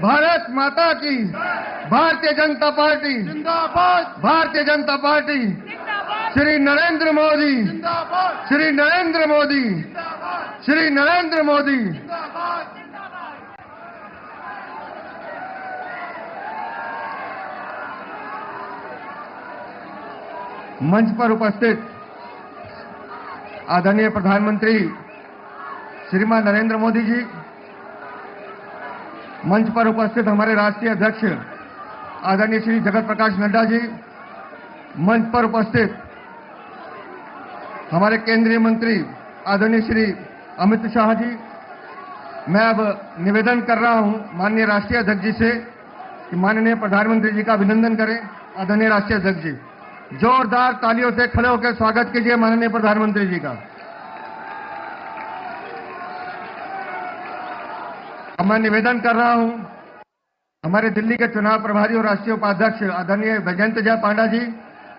भारत माता की, भारतीय जनता पार्टी जिंदाबाद, भारतीय जनता पार्टी, श्री नरेंद्र मोदी, जिंदाबाद, श्री नरेंद्र मोदी, जिंदाबाद, श्री नरेंद्र मोदी। जिंदाबाद। मंच पर उपस्थित आदरणीय प्रधानमंत्री श्रीमान नरेंद्र मोदी जी, मंच पर उपस्थित हमारे राष्ट्रीय अध्यक्ष आदरणीय श्री जगत प्रकाश नड्डा जी, मंच पर उपस्थित हमारे केंद्रीय मंत्री आदरणीय श्री अमित शाह जी। मैं अब निवेदन कर रहा हूं माननीय राष्ट्रीय अध्यक्ष जी से कि माननीय प्रधानमंत्री जी का अभिनंदन करें। आदरणीय राष्ट्रीय अध्यक्ष जी, जोरदार तालियों से खड़े होकर स्वागत कीजिए माननीय प्रधानमंत्री जी का। अब मैं निवेदन कर रहा हूं हमारे दिल्ली के चुनाव प्रभारी और राष्ट्रीय उपाध्यक्ष आदरणीय वैजयंत जय पांडा जी,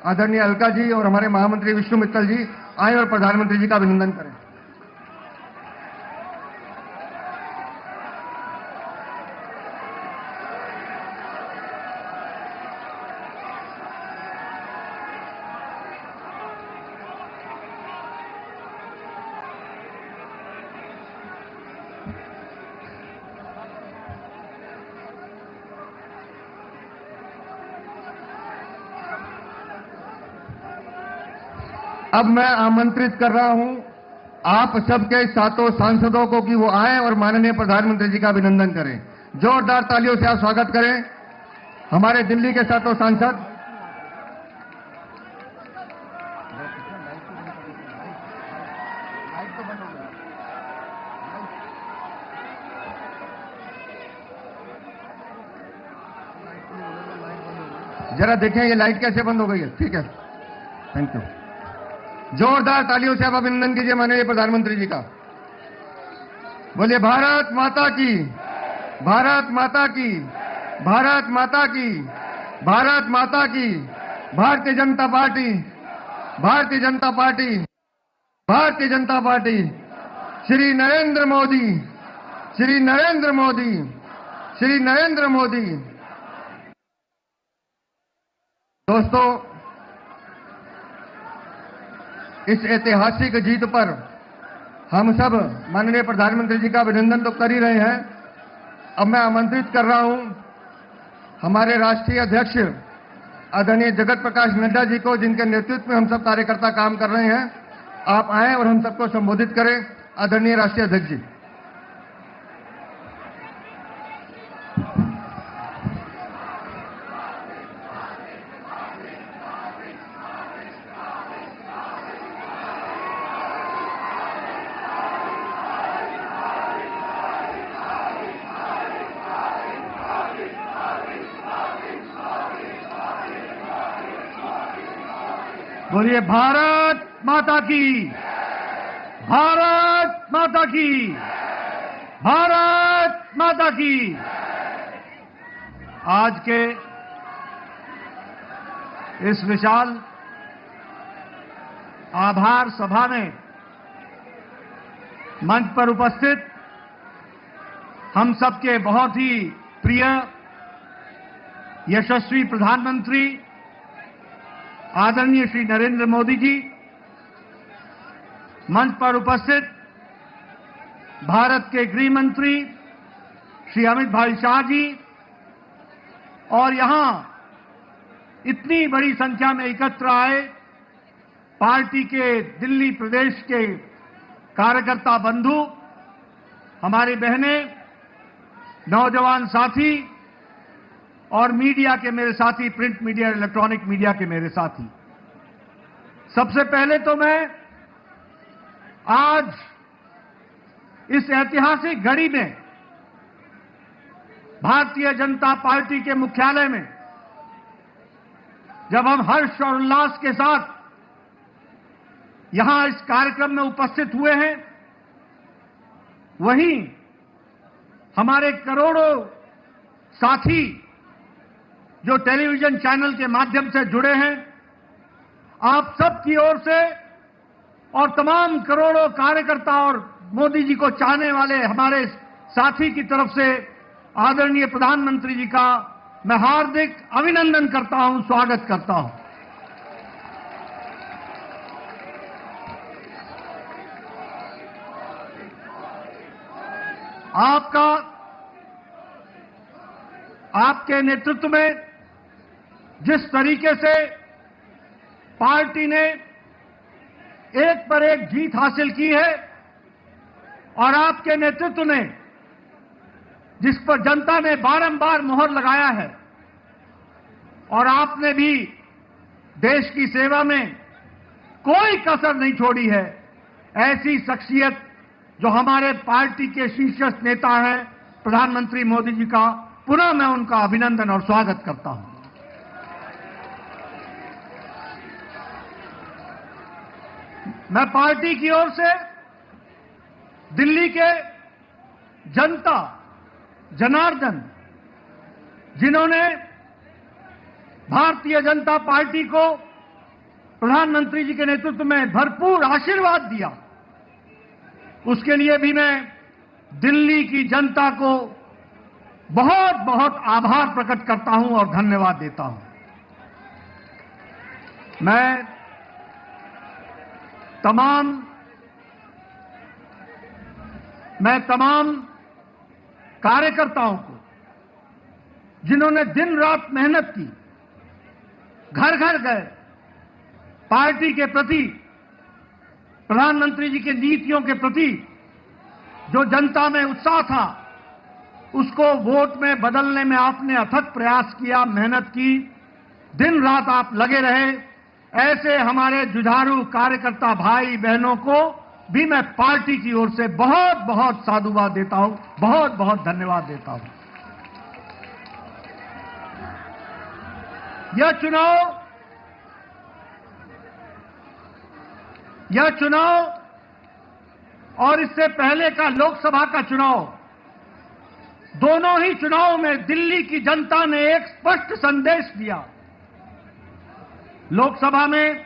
आदरणीय अलका जी और हमारे महामंत्री विष्णु मित्तल जी आए और प्रधानमंत्री जी का अभिनंदन करें। अब मैं आमंत्रित कर रहा हूं आप सबके सातों सांसदों को कि वो आए और माननीय प्रधानमंत्री जी का अभिनंदन करें। जोरदार तालियों से आप स्वागत करें हमारे दिल्ली के सातों सांसद। जरा देखें ये लाइट कैसे बंद हो गई है। ठीक है, थैंक यू। जोरदार तालियों से आप अभिनंदन कीजिए माननीय प्रधानमंत्री जी का। बोलिए भारत माता की, भारत माता की, भारत माता की, भारत माता की। Bharatiya Janata party, Bharatiya Janata party, Bharatiya Janata party. Shri Narendra Modi, Shri Narendra Modi, Shri Narendra Modi. दोस्तों, इस ऐतिहासिक जीत पर हम सब माननीय प्रधानमंत्री जी का अभिनंदन तो कर ही रहे हैं। अब मैं आमंत्रित कर रहा हूं हमारे राष्ट्रीय अध्यक्ष आदरणीय जगत प्रकाश नड्डा जी को, जिनके नेतृत्व में हम सब कार्यकर्ता काम कर रहे हैं। आप आएं और हम सबको संबोधित करें। आदरणीय राष्ट्रीय अध्यक्ष जी। बोलिए भारत माता की, भारत माता की, भारत माता की। आज के इस विशाल आभार सभा में मंच पर उपस्थित हम सबके बहुत ही प्रिय यशस्वी प्रधानमंत्री आदरणीय श्री नरेंद्र मोदी जी, मंच पर उपस्थित भारत के गृह मंत्री श्री अमित भाई शाह जी, और यहां इतनी बड़ी संख्या में एकत्र आए पार्टी के दिल्ली प्रदेश के कार्यकर्ता बंधु, हमारी बहनें, नौजवान साथी और मीडिया के मेरे साथी, प्रिंट मीडिया, इलेक्ट्रॉनिक मीडिया के मेरे साथी। सबसे पहले तो मैं आज इस ऐतिहासिक घड़ी में भारतीय जनता पार्टी के मुख्यालय में जब हम हर्ष और उल्लास के साथ यहां इस कार्यक्रम में उपस्थित हुए हैं, वहीं हमारे करोड़ों साथी जो टेलीविजन चैनल के माध्यम से जुड़े हैं, आप सब की ओर से और तमाम करोड़ों कार्यकर्ता और मोदी जी को चाहने वाले हमारे साथी की तरफ से आदरणीय प्रधानमंत्री जी का मैं हार्दिक अभिनंदन करता हूं, स्वागत करता हूं। आपके नेतृत्व में जिस तरीके से पार्टी ने एक पर एक जीत हासिल की है और आपके नेतृत्व ने जिस पर जनता ने बारंबार मोहर लगाया है और आपने भी देश की सेवा में कोई कसर नहीं छोड़ी है, ऐसी शख्सियत जो हमारे पार्टी के शीर्ष नेता हैं प्रधानमंत्री मोदी जी का पुनः मैं उनका अभिनंदन और स्वागत करता हूं। मैं पार्टी की ओर से दिल्ली के जनता जनार्दन जिन्होंने भारतीय जनता पार्टी को प्रधानमंत्री जी के नेतृत्व में भरपूर आशीर्वाद दिया, उसके लिए भी मैं दिल्ली की जनता को बहुत बहुत आभार प्रकट करता हूं और धन्यवाद देता हूं। मैं तमाम कार्यकर्ताओं को जिन्होंने दिन रात मेहनत की, घर घर गए, पार्टी के प्रति, प्रधानमंत्री जी की नीतियों के प्रति जो जनता में उत्साह था उसको वोट में बदलने में आपने अथक प्रयास किया, मेहनत की, दिन रात आप लगे रहे। ऐसे हमारे जुझारू कार्यकर्ता भाई बहनों को भी मैं पार्टी की ओर से बहुत बहुत साधुवाद देता हूं, बहुत बहुत धन्यवाद देता हूं। यह चुनाव और इससे पहले का लोकसभा का चुनाव, दोनों ही चुनावों में दिल्ली की जनता ने एक स्पष्ट संदेश दिया। लोकसभा में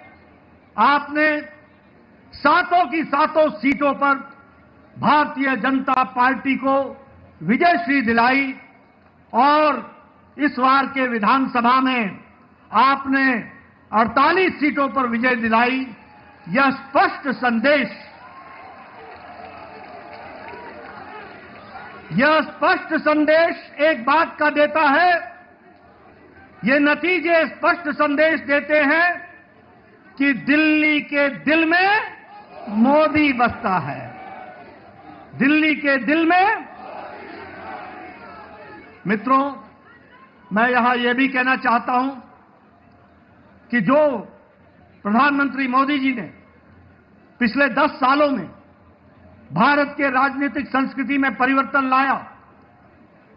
आपने सातों की सातों सीटों पर भारतीय जनता पार्टी को विजयश्री दिलाई और इस बार के विधानसभा में आपने 48 सीटों पर विजय दिलाई। यह स्पष्ट संदेश एक बात का देता है, ये नतीजे स्पष्ट संदेश देते हैं कि दिल्ली के दिल में मोदी बसता है। दिल्ली के दिल में मित्रों, मैं यहां यह भी कहना चाहता हूं कि जो प्रधानमंत्री मोदी जी ने पिछले 10 सालों में भारत के राजनीतिक संस्कृति में परिवर्तन लाया,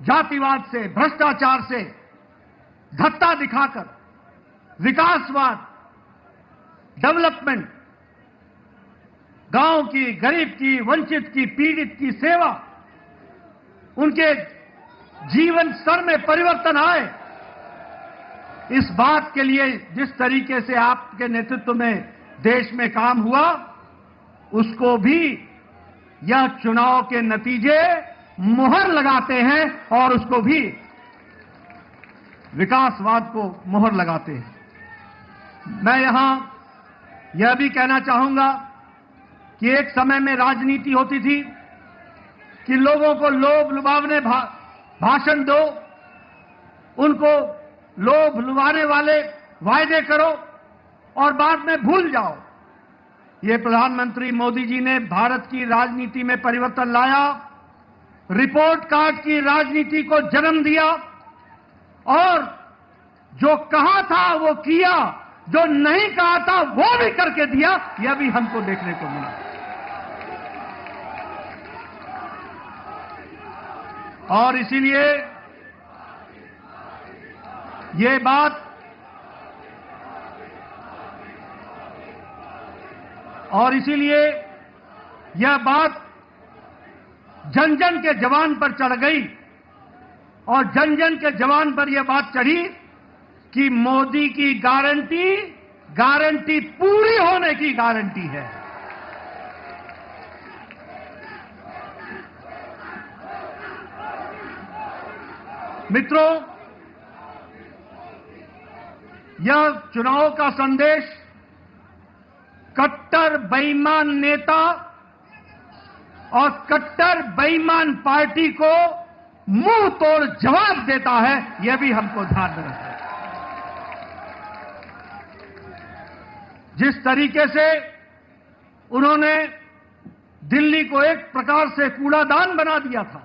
जातिवाद से, भ्रष्टाचार से धत्ता दिखाकर विकासवाद, डेवलपमेंट, गांव की, गरीब की, वंचित की, पीड़ित की सेवा, उनके जीवन स्तर में परिवर्तन आए, इस बात के लिए जिस तरीके से आपके नेतृत्व में देश में काम हुआ, उसको भी यह चुनाव के नतीजे मुहर लगाते हैं और उसको भी विकासवाद को मुहर लगाते हैं। मैं यहां यह भी कहना चाहूंगा कि एक समय में राजनीति होती थी कि लोगों को लोभ लुभावने भाषण दो, उनको लोभ लुभाने वाले वायदे करो और बाद में भूल जाओ। ये प्रधानमंत्री मोदी जी ने भारत की राजनीति में परिवर्तन लाया, रिपोर्ट कार्ड की राजनीति को जन्म दिया और जो कहा था वो किया, जो नहीं कहा था वो भी करके दिया। यह भी हमको देखने को मिला। और इसीलिए ये बात यह बात जन जन के जवान पर चढ़ गई और जन जन के जवान पर यह बात चढ़ी कि मोदी की गारंटी पूरी होने की गारंटी है। मित्रों, यह चुनाव का संदेश कट्टर बेईमान नेता और कट्टर बेईमान पार्टी को मुंह तोड़ जवाब देता है, यह भी हमको ध्यान में रखना है। जिस तरीके से उन्होंने दिल्ली को एक प्रकार से कूड़ादान बना दिया था,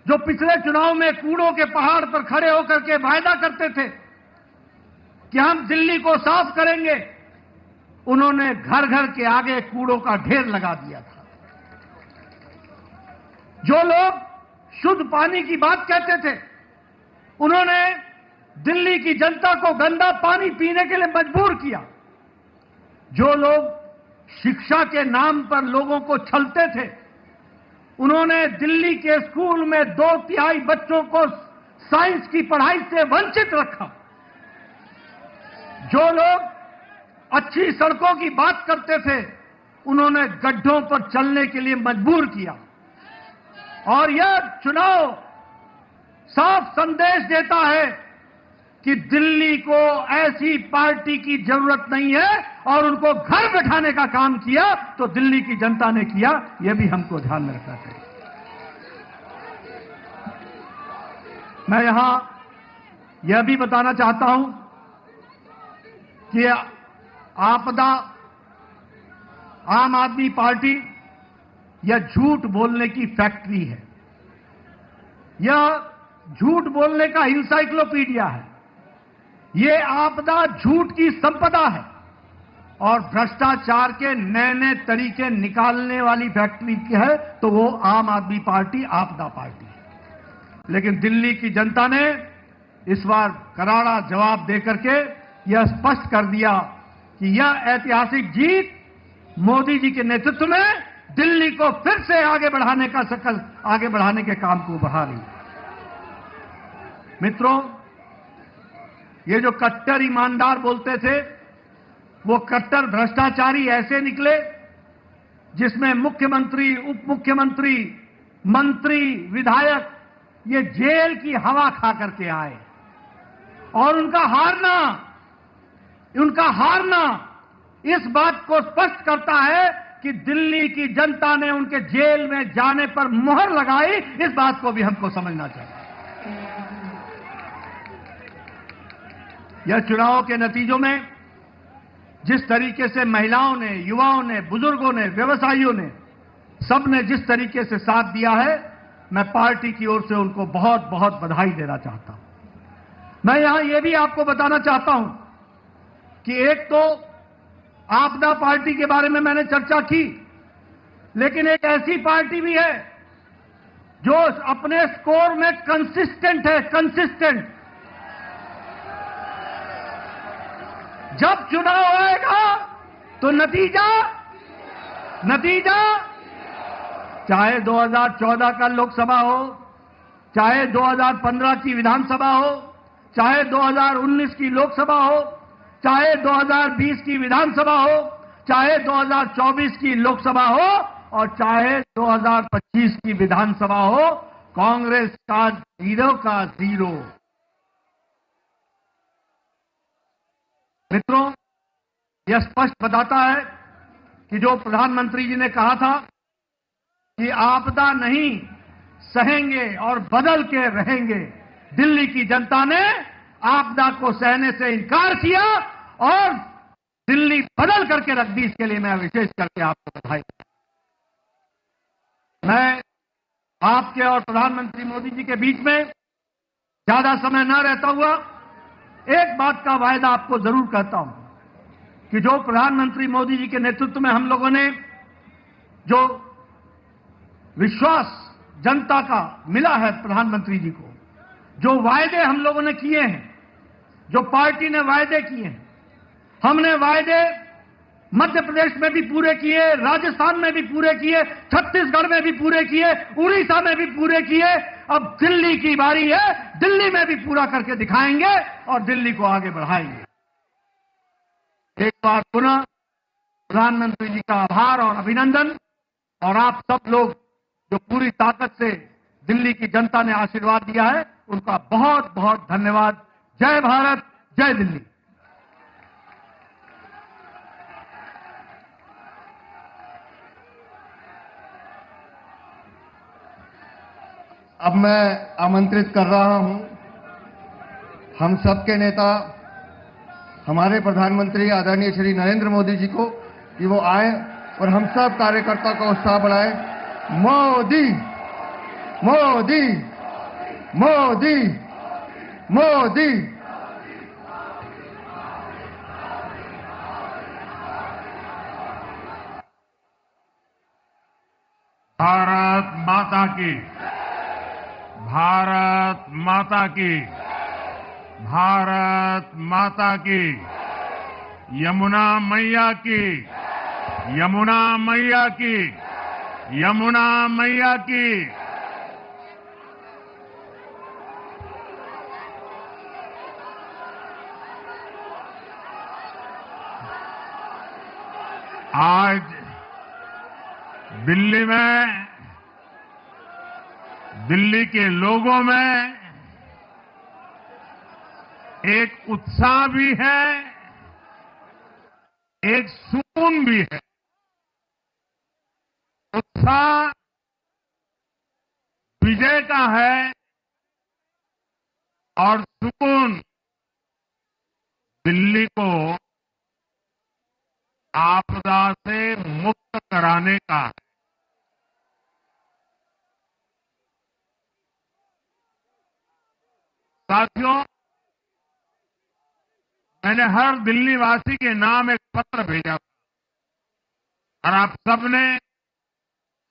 जो पिछले चुनाव में कूड़ों के पहाड़ पर खड़े होकर के वायदा करते थे कि हम दिल्ली को साफ करेंगे, उन्होंने घर घर के आगे कूड़ों का ढेर लगा दिया था। जो लोग शुद्ध पानी की बात कहते थे, उन्होंने दिल्ली की जनता को गंदा पानी पीने के लिए मजबूर किया। जो लोग शिक्षा के नाम पर लोगों को छलते थे, उन्होंने दिल्ली के स्कूल में 2/3 बच्चों को साइंस की पढ़ाई से वंचित रखा। जो लोग अच्छी सड़कों की बात करते थे, उन्होंने गड्ढों पर चलने के लिए मजबूर किया। और यह चुनाव साफ संदेश देता है कि दिल्ली को ऐसी पार्टी की जरूरत नहीं है, और उनको घर बैठाने का काम किया तो दिल्ली की जनता ने किया, यह भी हमको ध्यान में रखना चाहिए। मैं यहां यह भी बताना चाहता हूं कि आपदा, आम आदमी पार्टी यह झूठ बोलने की फैक्ट्री है। यह झूठ बोलने का इंसाइक्लोपीडिया है। यह आपदा झूठ की संपदा है और भ्रष्टाचार के नए नए तरीके निकालने वाली फैक्ट्री की है, तो वो आम आदमी पार्टी आपदा पार्टी है। लेकिन दिल्ली की जनता ने इस बार करारा जवाब देकर के यह स्पष्ट कर दिया कि यह ऐतिहासिक जीत मोदी जी के नेतृत्व में दिल्ली को फिर से आगे बढ़ाने के काम को बढ़ा रही है। मित्रों, ये जो कट्टर ईमानदार बोलते थे, वो कट्टर भ्रष्टाचारी ऐसे निकले जिसमें मुख्यमंत्री, उप मुख्यमंत्री, मंत्री, विधायक ये जेल की हवा खा करके आए। और उनका हारना इस बात को स्पष्ट करता है कि दिल्ली की जनता ने उनके जेल में जाने पर मुहर लगाई। इस बात को भी हमको समझना चाहिए। यह चुनाव के नतीजों में जिस तरीके से महिलाओं ने, युवाओं ने, बुजुर्गों ने, व्यवसायियों ने, सबने जिस तरीके से साथ दिया है, मैं पार्टी की ओर से उनको बहुत बहुत बधाई देना चाहता हूं। मैं यहां यह भी आपको बताना चाहता हूं कि एक तो आपदा पार्टी के बारे में मैंने चर्चा की, लेकिन एक ऐसी पार्टी भी है जो अपने स्कोर में कंसिस्टेंट है। कंसिस्टेंट। जब चुनाव आएगा तो नतीजा चाहे 2014 का लोकसभा हो, चाहे 2015 की विधानसभा हो, चाहे 2019 की लोकसभा हो, चाहे 2020 की विधानसभा हो, चाहे 2024 की लोकसभा हो, और चाहे 2025 की विधानसभा हो, कांग्रेस का 0 का 0। मित्रों, यह स्पष्ट बताता है कि जो प्रधानमंत्री जी ने कहा था कि आपदा नहीं सहेंगे और बदल के रहेंगे, दिल्ली की जनता ने आपदा को सहने से इनकार किया और दिल्ली बदल करके रख दी। इसके लिए मैं विशेष करके आपको बधाई। मैं आपके और प्रधानमंत्री मोदी जी के बीच में ज्यादा समय न रहता हुआ एक बात का वायदा आपको जरूर कहता हूं कि जो प्रधानमंत्री मोदी जी के नेतृत्व में हम लोगों ने जो विश्वास जनता का मिला है प्रधानमंत्री जी को, जो वायदे हम लोगों ने किए हैं, जो पार्टी ने वायदे किए हैं, हमने वायदे मध्य प्रदेश में भी पूरे किए, राजस्थान में भी पूरे किए, छत्तीसगढ़ में भी पूरे किए, उड़ीसा में भी पूरे किए। अब दिल्ली की बारी है, दिल्ली में भी पूरा करके दिखाएंगे और दिल्ली को आगे बढ़ाएंगे। एक बार पुनः प्रधानमंत्री जी का आभार और अभिनंदन, और आप सब लोग जो पूरी ताकत से दिल्ली की जनता ने आशीर्वाद दिया है, उनका बहुत बहुत धन्यवाद। जय भारत, जय दिल्ली। अब मैं आमंत्रित कर रहा हूं हम सबके नेता, हमारे प्रधानमंत्री आदरणीय श्री नरेंद्र मोदी जी को कि वो आए और हम सब कार्यकर्ता का उत्साह बढ़ाएं। मोदी मोदी मोदी मोदी। भारत माता की, भारत माता की, भारत माता की, यमुना मैया की, यमुना मैया की, यमुना मैया की। आज दिल्ली में, दिल्ली के लोगों में एक उत्साह भी है, एक सुकून भी है। उत्साह विजय का है और सुकून दिल्ली को आपदा से मुक्त कराने का है। साथियों, मैंने हर दिल्ली वासी के नाम एक पत्र भेजा था और आप सबने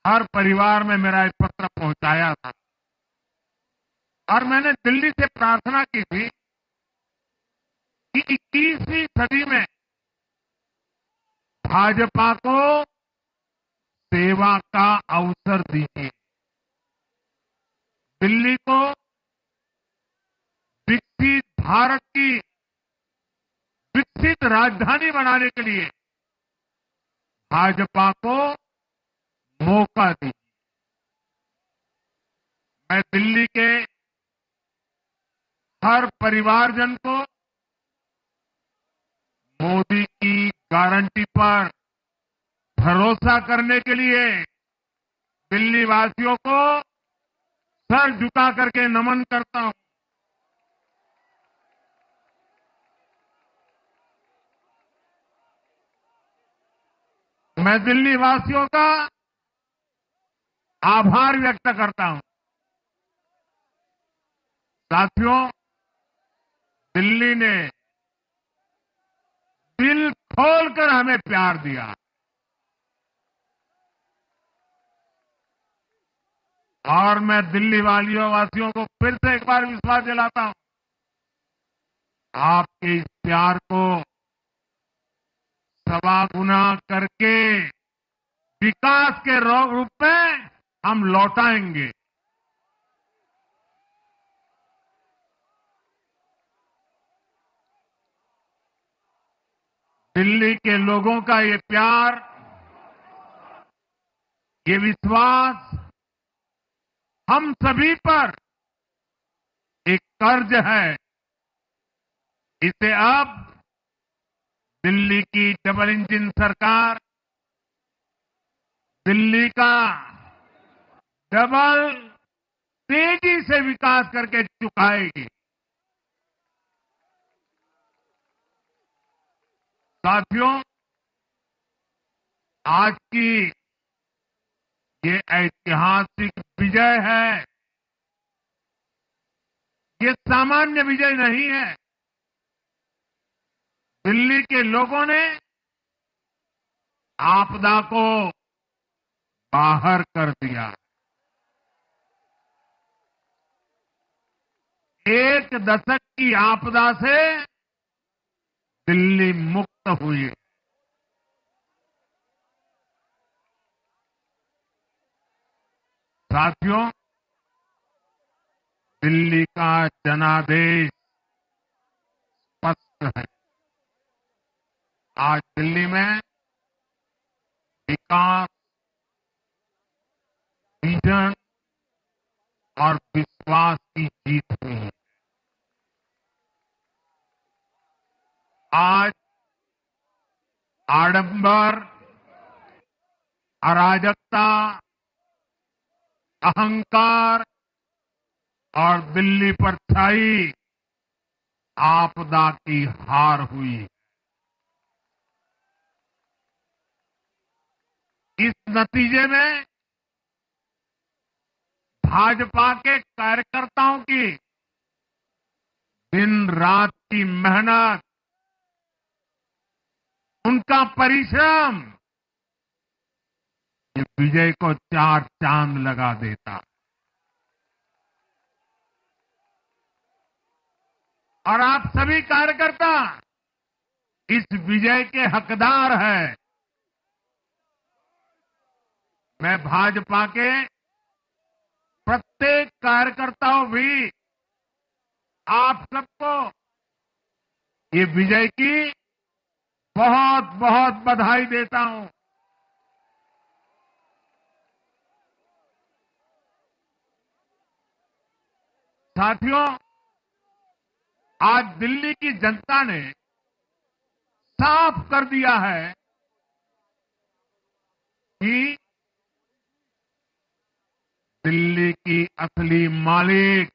हर परिवार में मेरा एक पत्र पहुंचाया था और मैंने दिल्ली से प्रार्थना की थी कि 21वीं सदी में भाजपा को सेवा का अवसर दीजिए। दिल्ली को विकसित भारत की विकसित राजधानी बनाने के लिए भाजपा को मौका दीजिए। मैं दिल्ली के हर परिवारजन को मोदी की गारंटी पर भरोसा करने के लिए दिल्ली वासियों को सर झुका करके नमन करता हूं। मैं दिल्ली वासियों का आभार व्यक्त करता हूं। साथियों, दिल्ली ने दिल खोलकर हमें प्यार दिया और मैं दिल्ली वासियों को फिर से एक बार विश्वास दिलाता हूं, आपके इस प्यार को सवा गुना करके विकास के रूप में हम लौटाएंगे। दिल्ली के लोगों का ये प्यार, ये विश्वास हम सभी पर एक कर्ज है। इसे अब दिल्ली की डबल इंजन सरकार, दिल्ली का डबल तेजी से विकास करके चुकाएगी। साथियों, आज की ये ऐतिहासिक विजय है, ये सामान्य विजय नहीं है। दिल्ली के लोगों ने आपदा को बाहर कर दिया। एक दशक की आपदा से दिल्ली मुक्त हुई। साथियों, दिल्ली का जनादेश स्पष्ट है। आज दिल्ली में विकास, विजन और विश्वास की जीत हुई है। आज आडंबर, अराजकता, अहंकार और दिल्ली पर छाई आपदा की हार हुई। इस नतीजे में भाजपा के कार्यकर्ताओं की दिन रात की मेहनत, उनका परिश्रम ये विजय को चार चांद लगा देता। और आप सभी कार्यकर्ता इस विजय के हकदार हैं। मैं भाजपा के प्रत्येक कार्यकर्ताओं भी आप सबको ये विजय की बहुत बहुत बधाई देता हूं। साथियों, आज दिल्ली की जनता ने साफ कर दिया है कि दिल्ली की असली मालिक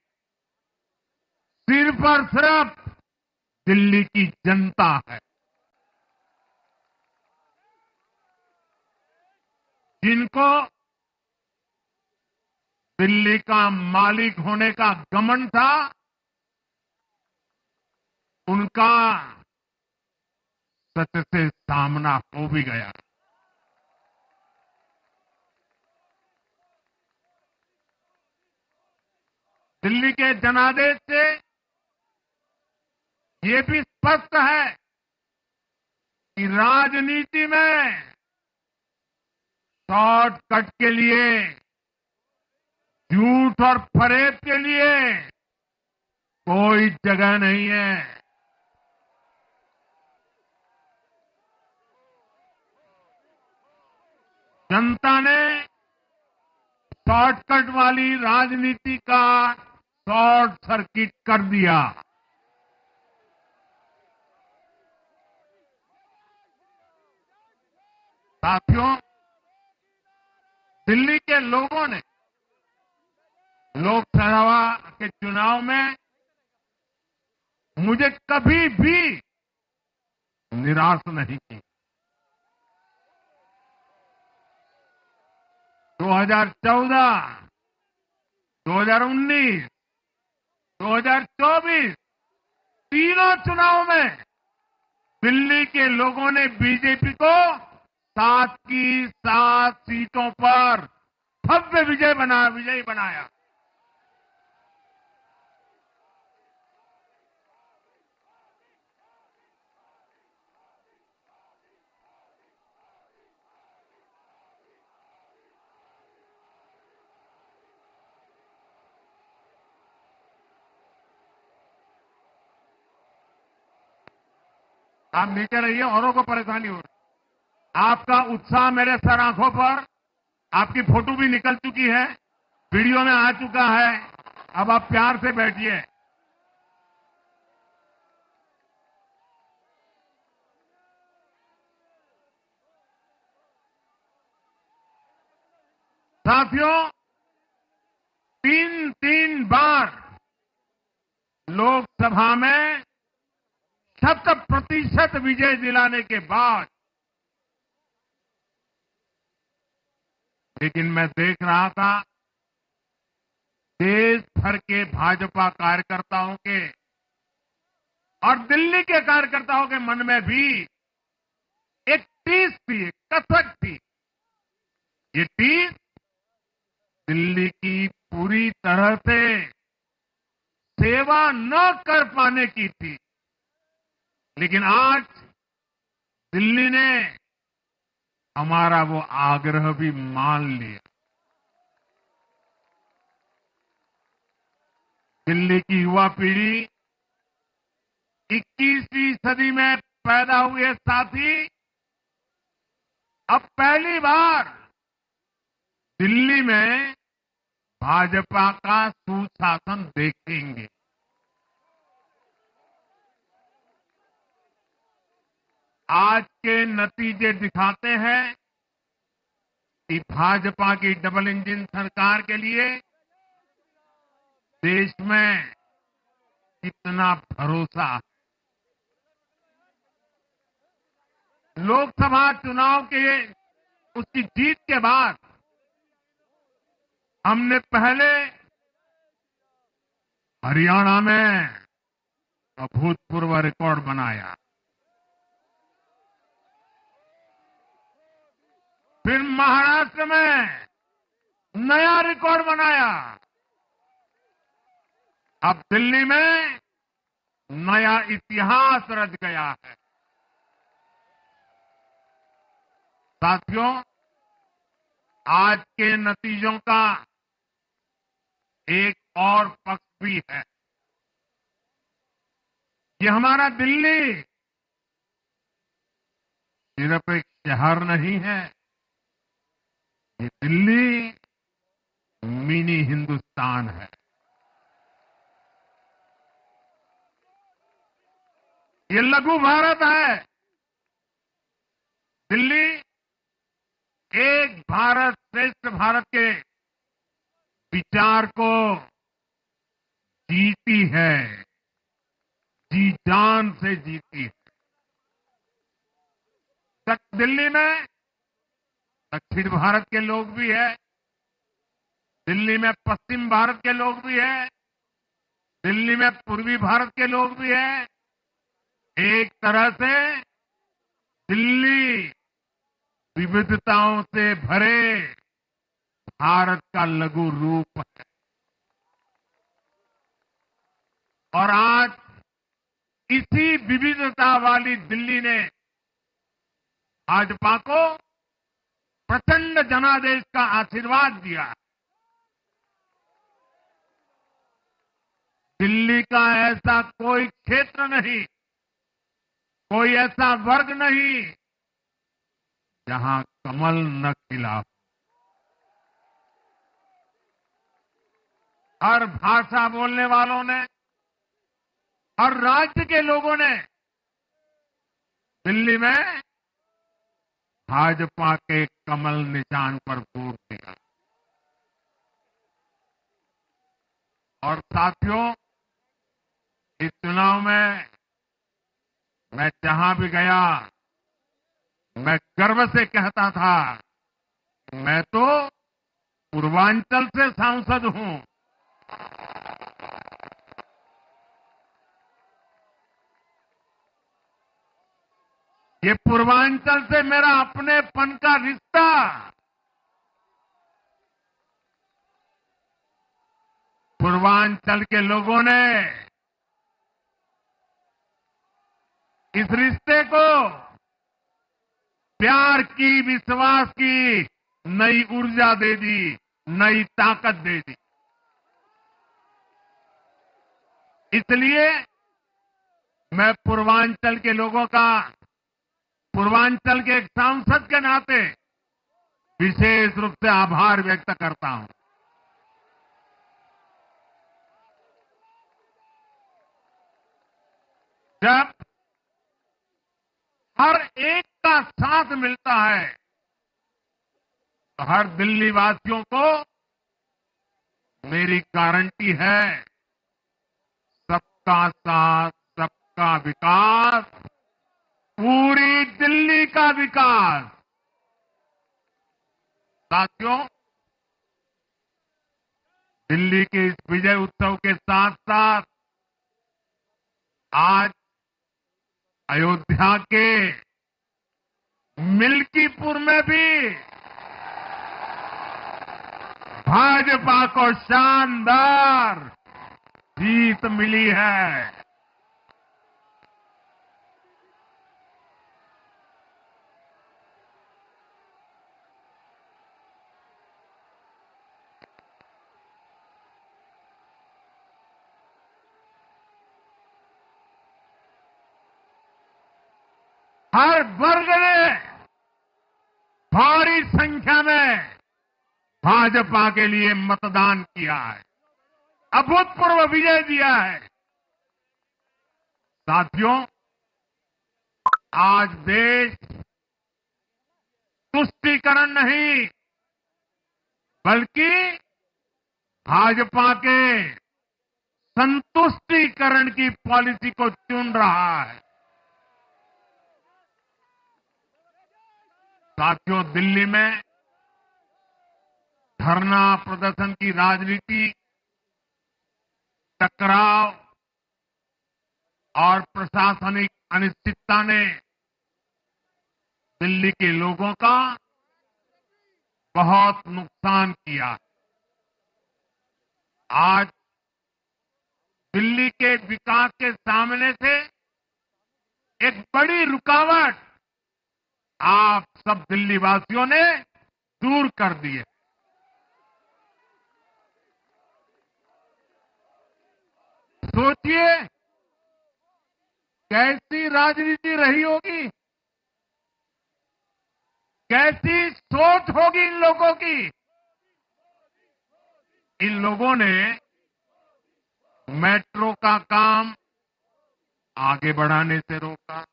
सिर्फ और सिर्फ दिल्ली की जनता है। जिनको दिल्ली का मालिक होने का घमंड था, उनका सच से सामना हो भी गया। दिल्ली के जनादेश से ये भी स्पष्ट है कि राजनीति में शॉर्टकट के लिए, झूठ और फरेब के लिए कोई जगह नहीं है। जनता ने शॉर्टकट वाली राजनीति का शॉर्ट सर्किट कर दिया। साथियों, दिल्ली के लोगों ने लोकसभा के चुनाव में मुझे कभी भी निराश नहीं की। 2014, 2019, 2024 तीनों चुनाव में दिल्ली के लोगों ने बीजेपी को 7 की 7 सीटों पर भव्य विजयी बनाया। आप नीचे रहिए, औरों को परेशानी हो रही। आपका उत्साह मेरे सर आंखों पर, आपकी फोटो भी निकल चुकी है, वीडियो में आ चुका है। अब आप प्यार से बैठिए। साथियों, 3 बार लोकसभा में 100% विजय दिलाने के बाद, लेकिन मैं देख रहा था देश भर के भाजपा कार्यकर्ताओं के और दिल्ली के कार्यकर्ताओं के मन में भी एक टीस थी, एक कसक थी। ये टीस दिल्ली की पूरी तरह से सेवा न कर पाने की थी। लेकिन आज दिल्ली ने हमारा वो आग्रह भी मान लिया। दिल्ली की युवा पीढ़ी 21वीं सदी में पैदा हुए साथी अब पहली बार दिल्ली में भाजपा का सुशासन देखेंगे। आज के नतीजे दिखाते हैं कि भाजपा की डबल इंजन सरकार के लिए देश में कितना भरोसा है। लोकसभा चुनाव के उसकी जीत के बाद हमने पहले हरियाणा में अभूतपूर्व रिकॉर्ड बनाया, फिर महाराष्ट्र में नया रिकॉर्ड बनाया, अब दिल्ली में नया इतिहास रच गया है। साथियों, आज के नतीजों का एक और पक्ष भी है। ये हमारा दिल्ली सिर्फ एक शहर नहीं है, ये दिल्ली मिनी हिंदुस्तान है। ये लघु भारत है। दिल्ली एक भारत श्रेष्ठ भारत के विचार को जीती है, जी जान से जीती है। दिल्ली में दक्षिण भारत के लोग भी हैं, दिल्ली में पश्चिम भारत के लोग भी हैं, दिल्ली में पूर्वी भारत के लोग भी हैं। एक तरह से दिल्ली विविधताओं से भरे भारत का लघु रूप है। और आज इसी विविधता वाली दिल्ली ने भाजपा को प्रचंड जनादेश का आशीर्वाद दिया। दिल्ली का ऐसा कोई क्षेत्र नहीं, कोई ऐसा वर्ग नहीं जहां कमल न खिला हो। हर भाषा बोलने वालों ने, हर राज्य के लोगों ने दिल्ली में भाजपा के कमल निशान पर वोट दिया। और साथियों, इस चुनाव में मैं जहां भी गया, मैं गर्व से कहता था, मैं तो पूर्वांचल से सांसद हूं। ये पूर्वांचल से मेरा अपनेपन का रिश्ता, पूर्वांचल के लोगों ने इस रिश्ते को प्यार की, विश्वास की नई ऊर्जा दे दी, नई ताकत दे दी। इसलिए मैं पूर्वांचल के लोगों का, पूर्वांचल के एक सांसद के नाते विशेष रूप से आभार व्यक्त करता हूं। जब हर एक का साथ मिलता है तो हर दिल्ली वासियों को मेरी गारंटी है, सबका साथ, सबका विकास, पूरी दिल्ली का विकास। साथियों, दिल्ली के इस विजय उत्सव के साथ साथ आज अयोध्या के मिल्कीपुर में भी भाजपा को शानदार जीत मिली है। हर वर्ग ने भारी संख्या में भाजपा के लिए मतदान किया है, अभूतपूर्व विजय दिया है। साथियों, आज देश तुष्टीकरण नहीं बल्कि भाजपा के संतुष्टीकरण की पॉलिसी को चुन रहा है। साथियों, दिल्ली में धरना प्रदर्शन की राजनीति, टकराव और प्रशासनिक अनिश्चितता ने दिल्ली के लोगों का बहुत नुकसान किया। आज दिल्ली के विकास के सामने से एक बड़ी रुकावट आप सब दिल्ली वासियों ने दूर कर दी है। सोचिए कैसी राजनीति रही होगी, कैसी सोच होगी इन लोगों की। इन लोगों ने मेट्रो का काम आगे बढ़ाने से रोका।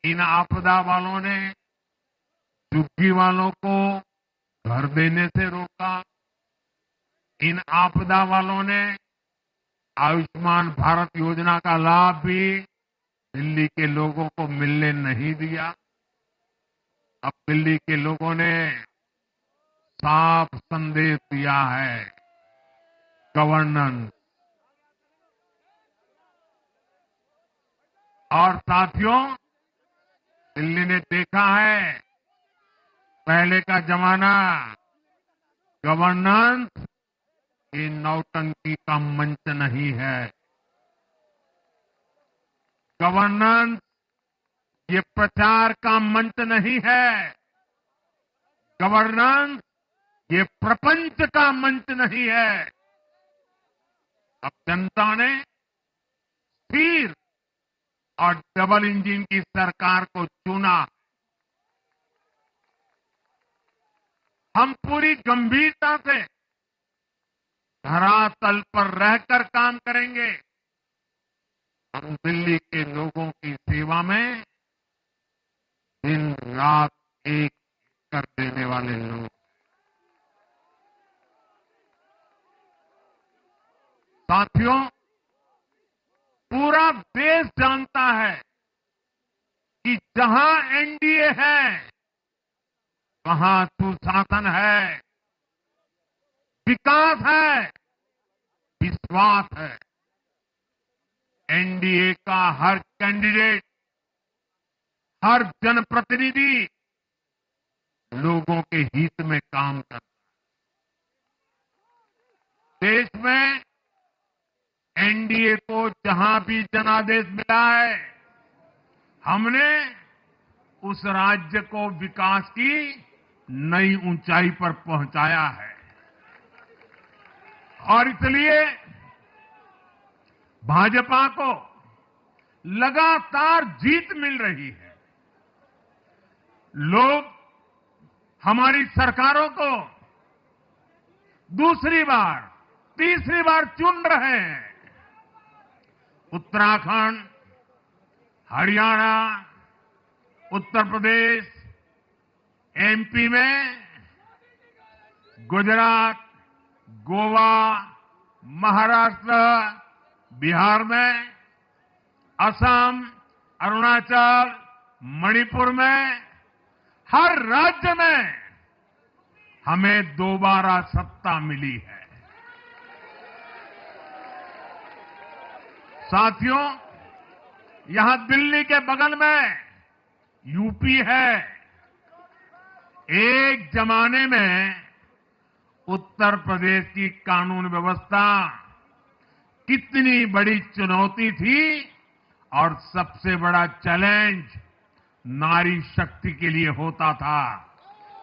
इन आपदा वालों ने झुग्गी वालों को घर देने से रोका। इन आपदा वालों ने आयुष्मान भारत योजना का लाभ भी दिल्ली के लोगों को मिलने नहीं दिया। अब दिल्ली के लोगों ने साफ संदेश दिया है, गवर्नेंस। और साथियों, दिल्ली ने देखा है पहले का जमाना, गवर्नेंस ये नौटंकी का मंच नहीं है। गवर्नेंस ये प्रचार का मंच नहीं है। गवर्नेंस ये प्रपंच का मंच नहीं है। अब जनता ने स्थिर और डबल इंजन की सरकार को चुना। हम पूरी गंभीरता से धरातल पर रहकर काम करेंगे। हम दिल्ली के लोगों की सेवा में दिन रात एक कर देने वाले लोग। साथियों, पूरा देश जानता है कि जहां एनडीए है वहां सुशासन है, विकास है, विश्वास है। एनडीए का हर कैंडिडेट, हर जनप्रतिनिधि लोगों के हित में काम करता है। देश में एनडीए को जहां भी जनादेश मिला है, हमने उस राज्य को विकास की नई ऊंचाई पर पहुंचाया है। और इसलिए भाजपा को लगातार जीत मिल रही है। लोग हमारी सरकारों को दूसरी बार, तीसरी बार चुन रहे हैं। उत्तराखंड, हरियाणा, उत्तर प्रदेश, एमपी में, गुजरात, गोवा, महाराष्ट्र, बिहार में, असम, अरुणाचल, मणिपुर में, हर राज्य में हमें दोबारा सत्ता मिली है। साथियों, यहां दिल्ली के बगल में यूपी है। एक जमाने में उत्तर प्रदेश की कानून व्यवस्था कितनी बड़ी चुनौती थी और सबसे बड़ा चैलेंज नारी शक्ति के लिए होता था।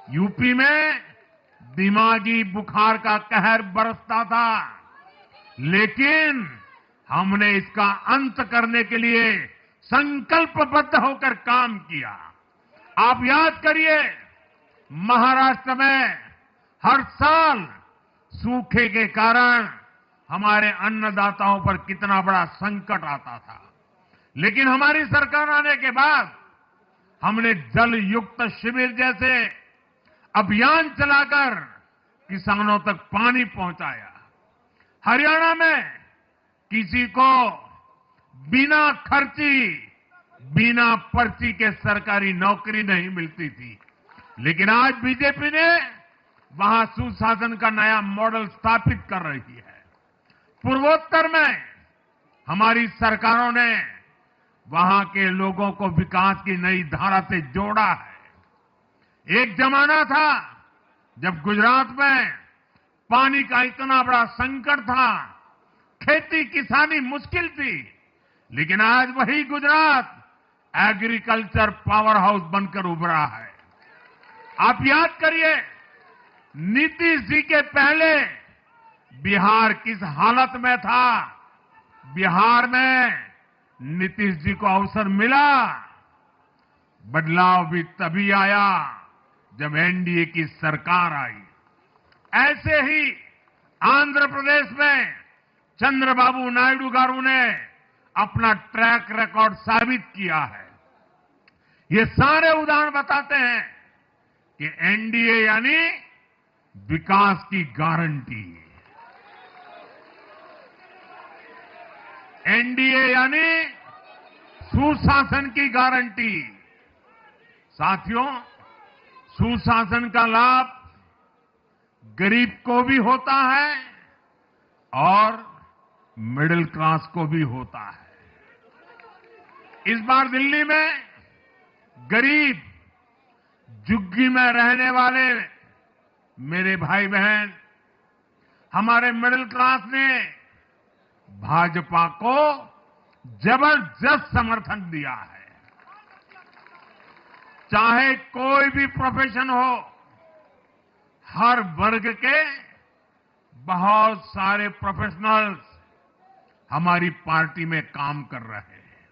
यूपी में दिमागी बुखार का कहर बरसता था, लेकिन हमने इसका अंत करने के लिए संकल्पबद्ध होकर काम किया। आप याद करिए, महाराष्ट्र में हर साल सूखे के कारण हमारे अन्नदाताओं पर कितना बड़ा संकट आता था। लेकिन हमारी सरकार आने के बाद हमने जल युक्त शिविर जैसे अभियान चलाकर किसानों तक पानी पहुंचाया। हरियाणा में किसी को बिना खर्ची, बिना पर्ची के सरकारी नौकरी नहीं मिलती थी। लेकिन आज बीजेपी ने वहां सुशासन का नया मॉडल स्थापित कर रही है। पूर्वोत्तर में हमारी सरकारों ने वहां के लोगों को विकास की नई धारा से जोड़ा है। एक जमाना था जब गुजरात में पानी का इतना बड़ा संकट था, खेती किसानी मुश्किल थी, लेकिन आज वही गुजरात एग्रीकल्चर पावर हाउस बनकर उभरा है। आप याद करिए, नीतीश जी के पहले बिहार किस हालत में था। बिहार में नीतीश जी को अवसर मिला, बदलाव भी तभी आया जब एनडीए की सरकार आई। ऐसे ही आंध्र प्रदेश में चंद्रबाबू नायडू गारू ने अपना ट्रैक रिकॉर्ड साबित किया है। ये सारे उदाहरण बताते हैं कि एनडीए यानी विकास की गारंटी, एनडीए यानी सुशासन की गारंटी। साथियों, सुशासन का लाभ गरीब को भी होता है और मिडिल क्लास को भी होता है। इस बार दिल्ली में गरीब, झुग्गी में रहने वाले मेरे भाई बहन, हमारे मिडिल क्लास ने भाजपा को जबरदस्त समर्थन दिया है। चाहे कोई भी प्रोफेशन हो, हर वर्ग के बहुत सारे प्रोफेशनल्स हमारी पार्टी में काम कर रहे हैं।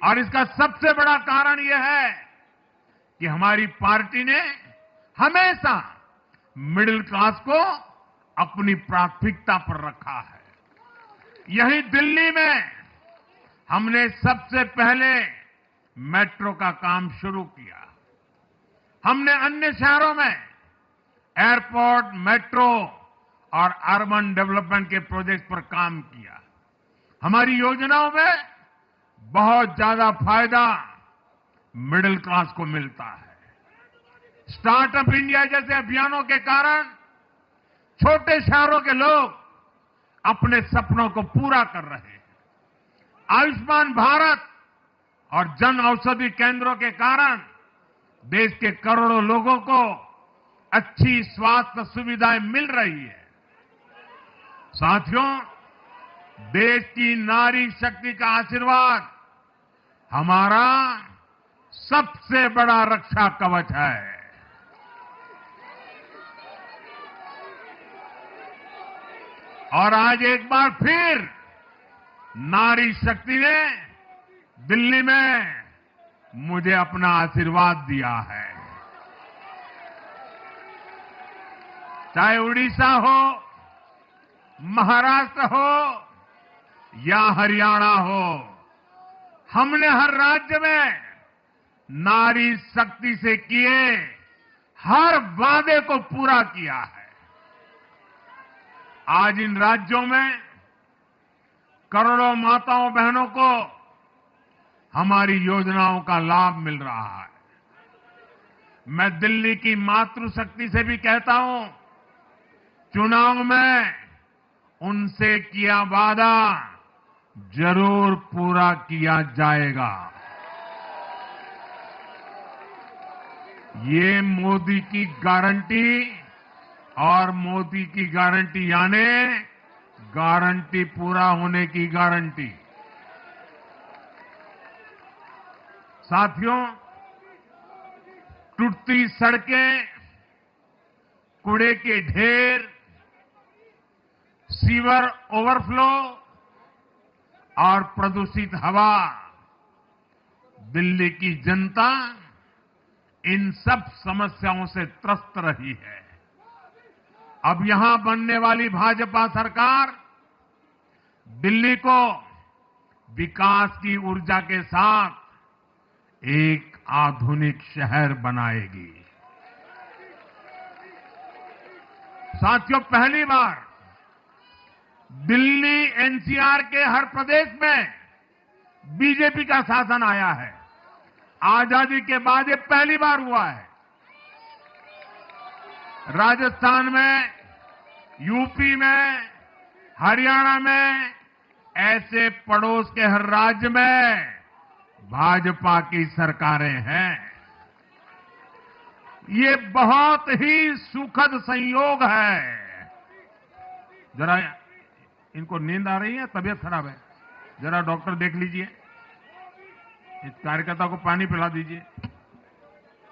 और इसका सबसे बड़ा कारण यह है कि हमारी पार्टी ने हमेशा मिडिल क्लास को अपनी प्राथमिकता पर रखा है। यही दिल्ली में हमने सबसे पहले मेट्रो का काम शुरू किया। हमने अन्य शहरों में एयरपोर्ट, मेट्रो और अर्बन डेवलपमेंट के प्रोजेक्ट पर काम किया। हमारी योजनाओं में बहुत ज्यादा फायदा मिडिल क्लास को मिलता है। स्टार्टअप इंडिया जैसे अभियानों के कारण छोटे शहरों के लोग अपने सपनों को पूरा कर रहे हैं। आयुष्मान भारत और जन औषधि केंद्रों के कारण देश के करोड़ों लोगों को अच्छी स्वास्थ्य सुविधाएं मिल रही है। साथियों, देश की नारी शक्ति का आशीर्वाद हमारा सबसे बड़ा रक्षा कवच है। और आज एक बार फिर नारी शक्ति ने दिल्ली में मुझे अपना आशीर्वाद दिया है। चाहे उड़ीसा हो, महाराष्ट्र हो या हरियाणा हो, हमने हर राज्य में नारी शक्ति से किए हर वादे को पूरा किया है। आज इन राज्यों में करोड़ों माताओं बहनों को हमारी योजनाओं का लाभ मिल रहा है। मैं दिल्ली की मातृशक्ति से भी कहता हूं, चुनाव में उनसे किया वादा जरूर पूरा किया जाएगा। ये मोदी की गारंटी और मोदी की गारंटी यानी गारंटी पूरा होने की गारंटी। साथियों, टूटती सड़कें, कूड़े के ढेर, सीवर ओवरफ्लो और प्रदूषित हवा, दिल्ली की जनता इन सब समस्याओं से त्रस्त रही है। अब यहां बनने वाली भाजपा सरकार दिल्ली को विकास की ऊर्जा के साथ एक आधुनिक शहर बनाएगी। साथियों, पहली बार दिल्ली एनसीआर के हर प्रदेश में बीजेपी का शासन आया है। आजादी के बाद ये पहली बार हुआ है। राजस्थान में, यूपी में, हरियाणा में, ऐसे पड़ोस के हर राज्य में भाजपा की सरकारें हैं। ये बहुत ही सुखद संयोग है। जरा इनको नींद आ रही है, तबीयत खराब है, जरा डॉक्टर देख लीजिए। इस कार्यकर्ता को पानी पिला दीजिए,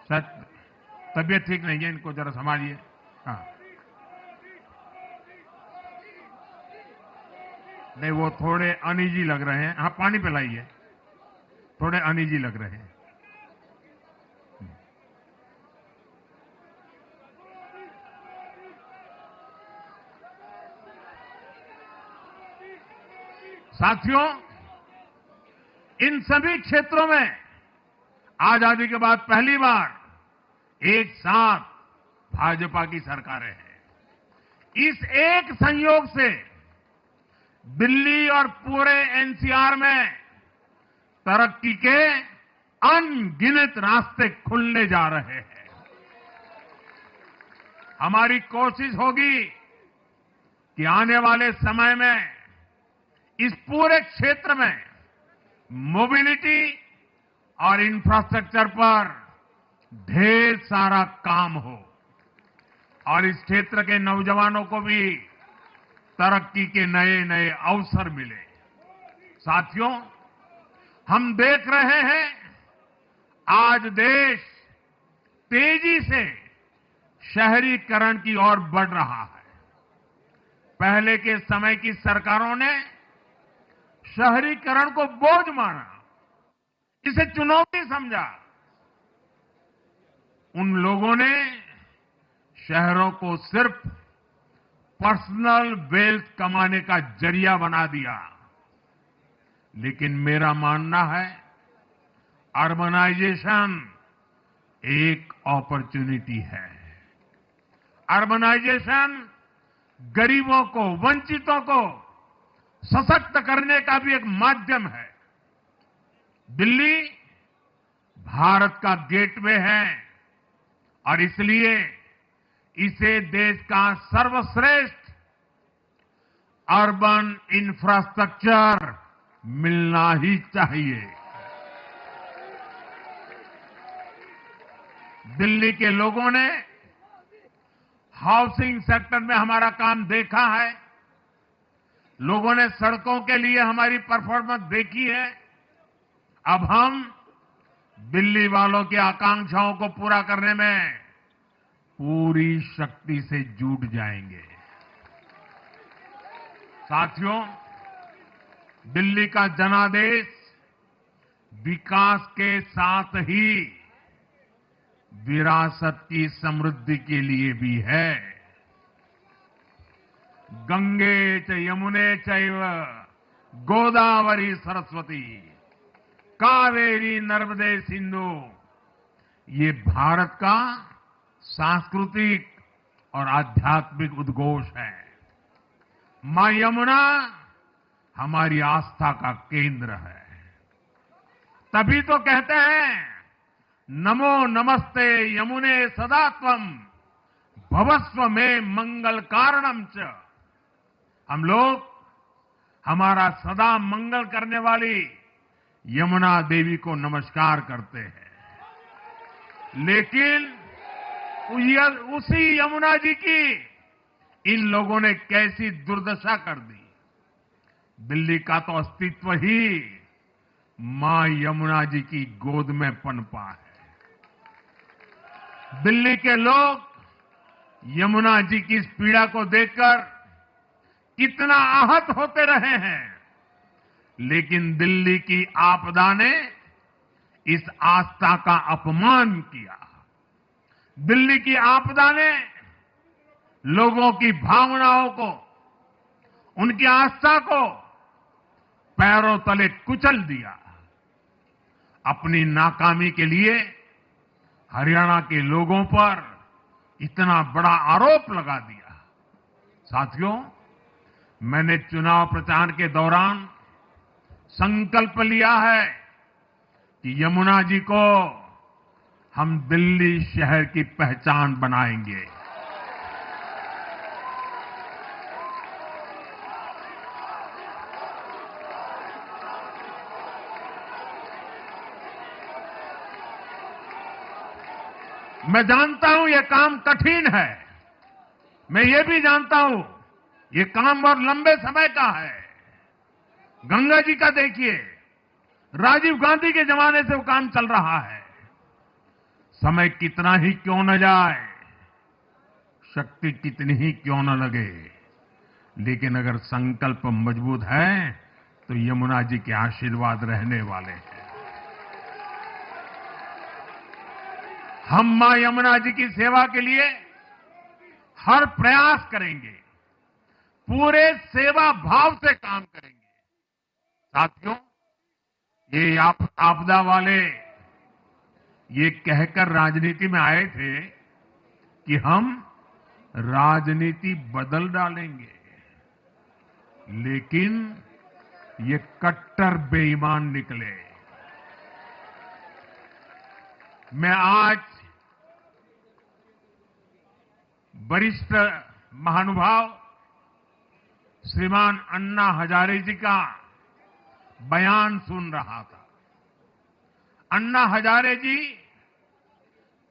शायद तबीयत ठीक नहीं है, इनको जरा संभालिए। हाँ, नहीं, वो थोड़े अनईजी लग रहे हैं। हाँ, पानी पिलाइए, थोड़े अनईजी लग रहे हैं। साथियों, इन सभी क्षेत्रों में आजादी के बाद पहली बार एक साथ भाजपा की सरकारें हैं। इस एक संयोग से दिल्ली और पूरे एनसीआर में तरक्की के अनगिनत रास्ते खुलने जा रहे हैं। हमारी कोशिश होगी कि आने वाले समय में इस पूरे क्षेत्र में मोबिलिटी और इंफ्रास्ट्रक्चर पर ढेर सारा काम हो और इस क्षेत्र के नौजवानों को भी तरक्की के नए नए अवसर मिले। साथियों, हम देख रहे हैं आज देश तेजी से शहरीकरण की ओर बढ़ रहा है। पहले के समय की सरकारों ने शहरीकरण को बोझ माना, इसे चुनौती समझा। उन लोगों ने शहरों को सिर्फ पर्सनल वेल्थ कमाने का जरिया बना दिया। लेकिन मेरा मानना है, अर्बनाइजेशन एक अपॉर्चुनिटी है। अर्बनाइजेशन गरीबों को, वंचितों को सशक्त करने का भी एक माध्यम है। दिल्ली भारत का गेटवे है और इसलिए इसे देश का सर्वश्रेष्ठ अर्बन इंफ्रास्ट्रक्चर मिलना ही चाहिए। दिल्ली के लोगों ने हाउसिंग सेक्टर में हमारा काम देखा है। लोगों ने सड़कों के लिए हमारी परफॉर्मेंस देखी है। अब हम दिल्ली वालों की आकांक्षाओं को पूरा करने में पूरी शक्ति से जुट जाएंगे। साथियों, दिल्ली का जनादेश विकास के साथ ही विरासत की समृद्धि के लिए भी है। गंगे च यमुने चैव गोदावरी सरस्वती कावेरी नर्मदे सिंधु, ये भारत का सांस्कृतिक और आध्यात्मिक उद्घोष है। मां यमुना हमारी आस्था का केंद्र है। तभी तो कहते हैं, नमो नमस्ते यमुने सदा त्वं भवस्व में मंगल कारणम च। हम लोग हमारा सदा मंगल करने वाली यमुना देवी को नमस्कार करते हैं। लेकिन उसी यमुना जी की इन लोगों ने कैसी दुर्दशा कर दी। दिल्ली का तो अस्तित्व ही मां यमुना जी की गोद में पनपा है। दिल्ली के लोग यमुना जी की इस पीड़ा को देखकर कितना आहत होते रहे हैं, लेकिन दिल्ली की आपदा ने इस आस्था का अपमान किया। दिल्ली की आपदा ने लोगों की भावनाओं को, उनकी आस्था को पैरों तले कुचल दिया। अपनी नाकामी के लिए हरियाणा के लोगों पर इतना बड़ा आरोप लगा दिया। साथियों, मैंने चुनाव प्रचार के दौरान संकल्प लिया है कि यमुना जी को हम दिल्ली शहर की पहचान बनाएंगे। मैं जानता हूं यह काम कठिन है। मैं ये भी जानता हूं ये काम बहुत लंबे समय का है। गंगा जी का देखिए, राजीव गांधी के जमाने से वो काम चल रहा है। समय कितना ही क्यों न जाए, शक्ति कितनी ही क्यों न लगे, लेकिन अगर संकल्प मजबूत है तो यमुना जी के आशीर्वाद रहने वाले हैं। हम मां यमुना जी की सेवा के लिए हर प्रयास करेंगे, पूरे सेवा भाव से काम करेंगे। साथियों, ये आपदा वाले ये कहकर राजनीति में आए थे कि हम राजनीति बदल डालेंगे, लेकिन ये कट्टर बेईमान निकले। मैं आज वरिष्ठ महानुभाव श्रीमान अन्ना हजारे जी का बयान सुन रहा था। अन्ना हजारे जी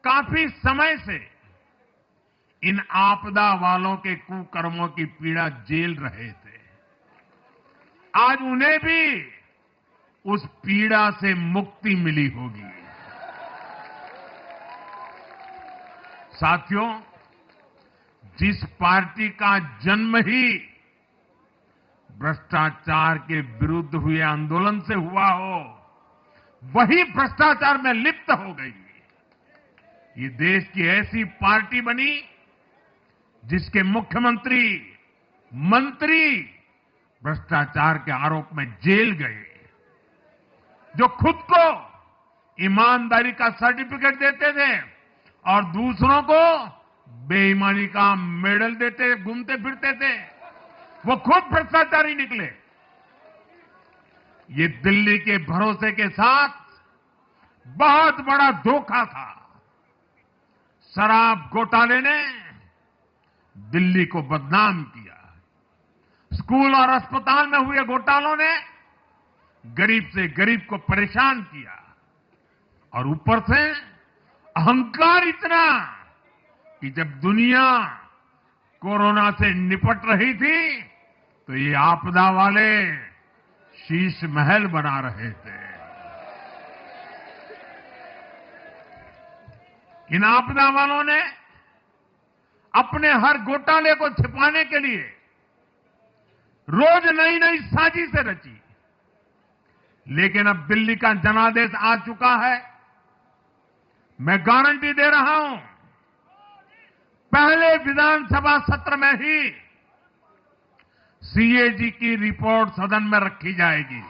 काफी समय से इन आपदा वालों के कुकर्मों की पीड़ा झेल रहे थे। आज उन्हें भी उस पीड़ा से मुक्ति मिली होगी। साथियों, जिस पार्टी का जन्म ही भ्रष्टाचार के विरुद्ध हुए आंदोलन से हुआ हो, वही भ्रष्टाचार में लिप्त हो गई। ये देश की ऐसी पार्टी बनी जिसके मुख्यमंत्री, मंत्री भ्रष्टाचार के आरोप में जेल गए, जो खुद को ईमानदारी का सर्टिफिकेट देते थे और दूसरों को बेईमानी का मेडल देते घूमते फिरते थे, वो खुद भ्रष्टाचारी निकले। ये दिल्ली के भरोसे के साथ बहुत बड़ा धोखा था। शराब घोटाले ने दिल्ली को बदनाम किया। स्कूल और अस्पताल में हुए घोटालों ने गरीब से गरीब को परेशान किया, और ऊपर से अहंकार इतना कि जब दुनिया कोरोना से निपट रही थी तो ये आपदा वाले शीश महल बना रहे थे। इन आपदा वालों ने अपने हर घोटाले को छिपाने के लिए रोज नई नई साजिशें रची, लेकिन अब दिल्ली का जनादेश आ चुका है। मैं गारंटी दे रहा हूं, पहले विधानसभा सत्र में ही सीएजी की रिपोर्ट सदन में रखी जाएगी।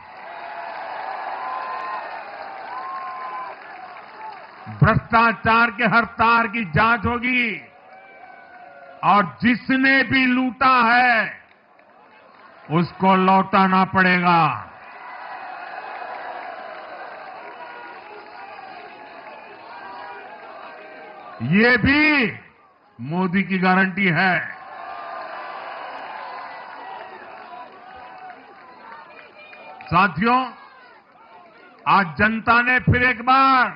भ्रष्टाचार के हर तार की जांच होगी, और जिसने भी लूटा है उसको लौटाना पड़ेगा। ये भी मोदी की गारंटी है। साथियों, आज जनता ने फिर एक बार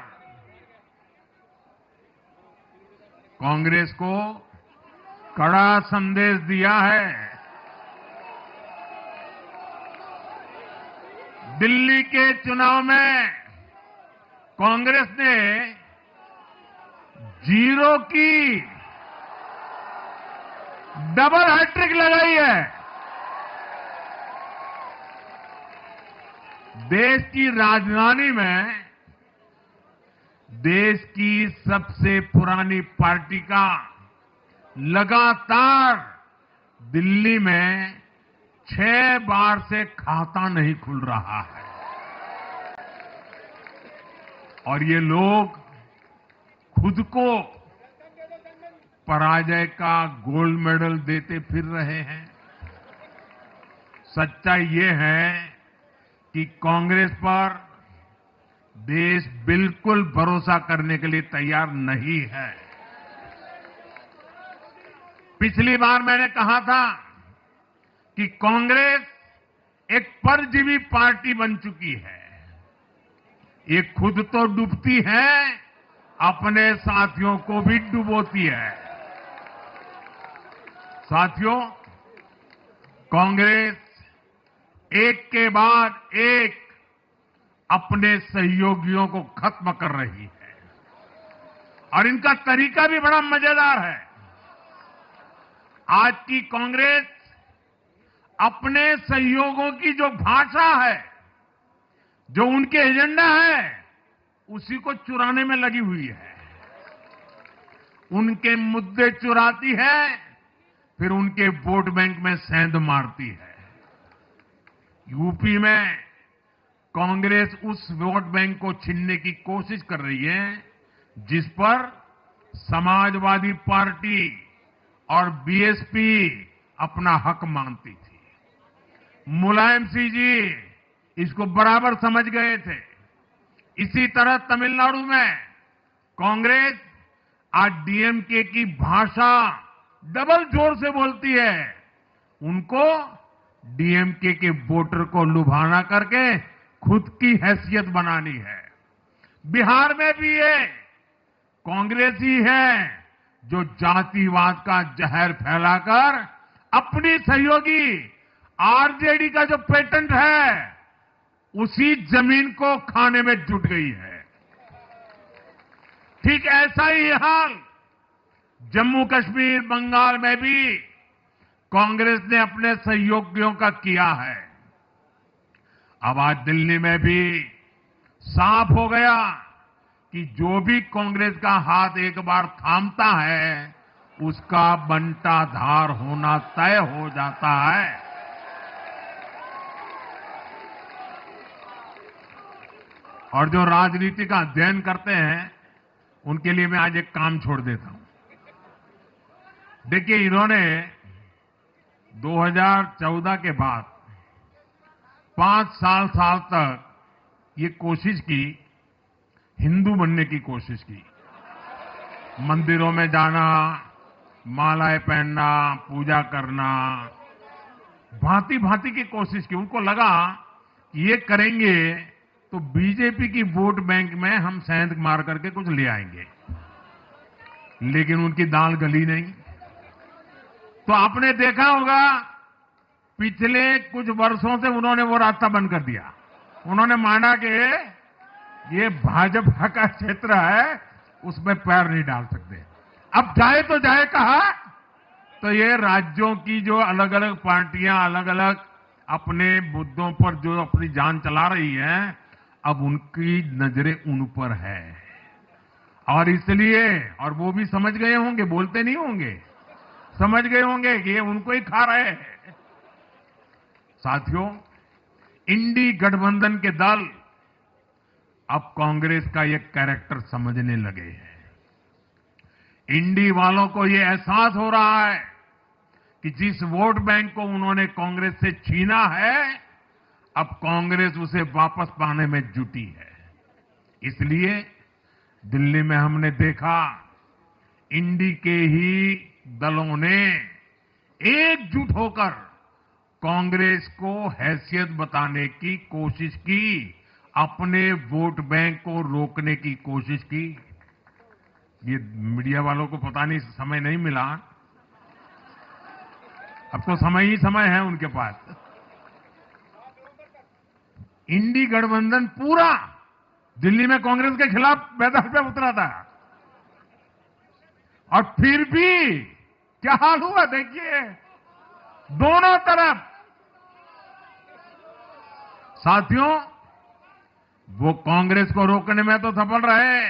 कांग्रेस को कड़ा संदेश दिया है। दिल्ली के चुनाव में कांग्रेस ने जीरो की डबल हैट्रिक लगाई है। देश की राजधानी में देश की सबसे पुरानी पार्टी का लगातार दिल्ली में 6 बार से खाता नहीं खुल रहा है और ये लोग खुद को पराजय का गोल्ड मेडल देते फिर रहे हैं। सच्चाई ये है कि कांग्रेस पर देश बिल्कुल भरोसा करने के लिए तैयार नहीं है। पिछली बार मैंने कहा था कि कांग्रेस एक परजीवी पार्टी बन चुकी है। ये खुद तो डूबती है, अपने साथियों को भी डुबोती है। साथियों, कांग्रेस एक के बाद एक अपने सहयोगियों को खत्म कर रही है और इनका तरीका भी बड़ा मजेदार है। आज की कांग्रेस अपने सहयोगों की जो भाषा है, जो उनके एजेंडा है, उसी को चुराने में लगी हुई है। उनके मुद्दे चुराती है, फिर उनके वोट बैंक में सेंध मारती है। यूपी में कांग्रेस उस वोट बैंक को छीनने की कोशिश कर रही है जिस पर समाजवादी पार्टी और बीएसपी अपना हक मानती थी। मुलायम सिंह जी इसको बराबर समझ गए थे। इसी तरह तमिलनाडु में कांग्रेस आज डीएमके की भाषा डबल जोर से बोलती है। उनको डीएमके के वोटर को लुभाना करके खुद की हैसियत बनानी है। बिहार में भी ये कांग्रेस ही है जो जातिवाद का जहर फैलाकर अपनी सहयोगी आरजेडी का जो पेटेंट है उसी जमीन को खाने में जुट गई है। ठीक ऐसा ही हाल जम्मू कश्मीर, बंगाल में भी कांग्रेस ने अपने सहयोगियों का किया है। अब आज दिल्ली में भी साफ हो गया कि जो भी कांग्रेस का हाथ एक बार थामता है उसका बंटाधार होना तय हो जाता है। और जो राजनीति का अध्ययन करते हैं उनके लिए मैं आज एक काम छोड़ देता हूं। देखिए, इन्होंने 2014 के बाद 5 साल तक ये कोशिश की, हिंदू बनने की कोशिश की। मंदिरों में जाना, मालाएं पहनना, पूजा करना, भांति भांति की कोशिश की। उनको लगा कि ये करेंगे तो बीजेपी की वोट बैंक में हम सेंध मार करके कुछ ले आएंगे, लेकिन उनकी दाल गली नहीं। तो आपने देखा होगा पिछले कुछ वर्षों से उन्होंने वो रास्ता बंद कर दिया। उन्होंने माना कि ये भाजपा का क्षेत्र है, उसमें पैर नहीं डाल सकते। अब जाए तो जाए कहा, तो ये राज्यों की जो अलग अलग पार्टियां अलग अलग अपने मुद्दों पर जो अपनी जान चला रही हैं, अब उनकी नजरें उन पर है। और इसलिए, और वो भी समझ गए होंगे, बोलते नहीं होंगे, समझ गए होंगे कि ये उनको ही खा रहे हैं। साथियों, इंडी गठबंधन के दल अब कांग्रेस का ये कैरेक्टर समझने लगे हैं। इंडी वालों को ये एहसास हो रहा है कि जिस वोट बैंक को उन्होंने कांग्रेस से छीना है, अब कांग्रेस उसे वापस पाने में जुटी है। इसलिए दिल्ली में हमने देखा इंडी के ही दलों ने एकजुट होकर कांग्रेस को हैसियत बताने की कोशिश की, अपने वोट बैंक को रोकने की कोशिश की। ये मीडिया वालों को पता नहीं समय नहीं मिला, अब तो समय ही समय है उनके पास। इंडी गठबंधन पूरा दिल्ली में कांग्रेस के खिलाफ मैदान पे उतरा था और फिर भी क्या हाल हुआ देखिए, दोनों तरफ। साथियों, वो कांग्रेस को रोकने में तो सफल रहे,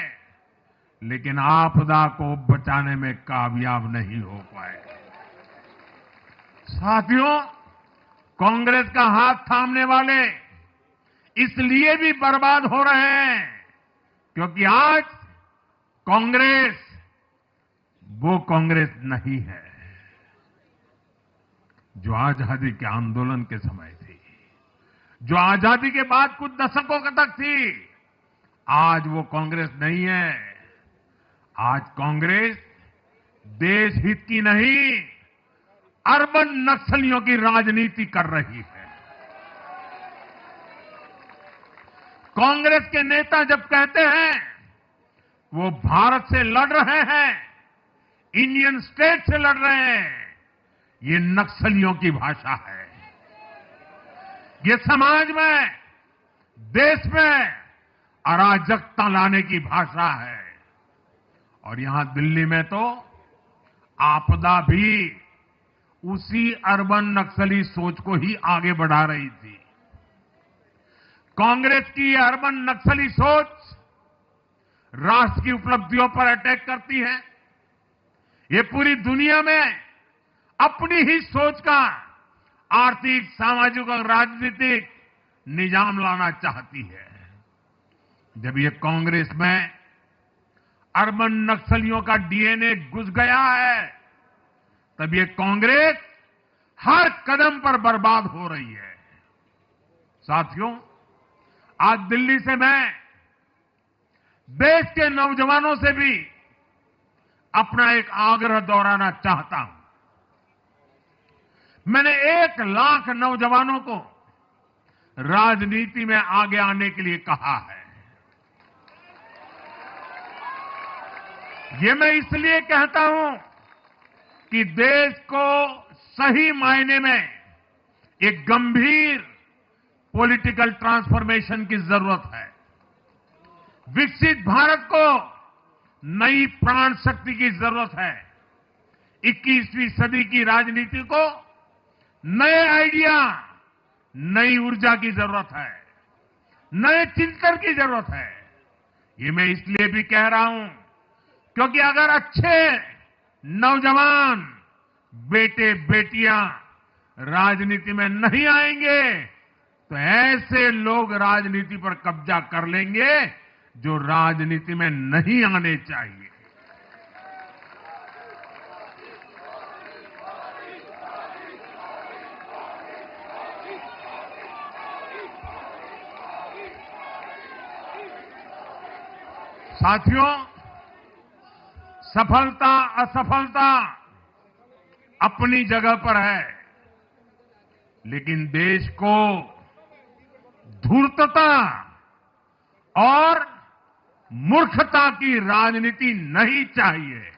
लेकिन आपदा को बचाने में कामयाब नहीं हो पाए। साथियों, कांग्रेस का हाथ थामने वाले इसलिए भी बर्बाद हो रहे हैं क्योंकि आज कांग्रेस वो कांग्रेस नहीं है जो आजादी के आंदोलन के समय थी, जो आजादी के बाद कुछ दशकों तक थी। आज वो कांग्रेस नहीं है। आज कांग्रेस देश हित की नहीं, अर्बन नक्सलियों की राजनीति कर रही है। कांग्रेस के नेता जब कहते हैं वो भारत से लड़ रहे हैं, इंडियन स्टेट से लड़ रहे हैं, ये नक्सलियों की भाषा है। ये समाज में, देश में अराजकता लाने की भाषा है। और यहां दिल्ली में तो आपदा भी उसी अर्बन नक्सली सोच को ही आगे बढ़ा रही थी। कांग्रेस की ये अर्बन नक्सली सोच राष्ट्र की उपलब्धियों पर अटैक करती है। ये पूरी दुनिया में अपनी ही सोच का आर्थिक, सामाजिक और राजनीतिक निजाम लाना चाहती है। जब ये कांग्रेस में अर्बन नक्सलियों का डीएनए घुस गया है, तब ये कांग्रेस हर कदम पर बर्बाद हो रही है। साथियों, आज दिल्ली से मैं देश के नौजवानों से भी अपना एक आग्रह दोहराना चाहता हूं। मैंने 1 लाख नौजवानों को राजनीति में आगे आने के लिए कहा है। ये मैं इसलिए कहता हूं कि देश को सही मायने में एक गंभीर पॉलिटिकल ट्रांसफॉर्मेशन की जरूरत है। विकसित भारत को नई प्राण शक्ति की जरूरत है। 21वीं सदी की राजनीति को नए आइडिया, नई ऊर्जा की जरूरत है, नए चिंतन की जरूरत है। ये मैं इसलिए भी कह रहा हूं क्योंकि अगर अच्छे नौजवान बेटे बेटियां राजनीति में नहीं आएंगे तो ऐसे लोग राजनीति पर कब्जा कर लेंगे जो राजनीति में नहीं आने चाहिए। साथियों, सफलता असफलता अपनी जगह पर है, लेकिन देश को धूर्तता और मूर्खता की राजनीति नहीं चाहिए।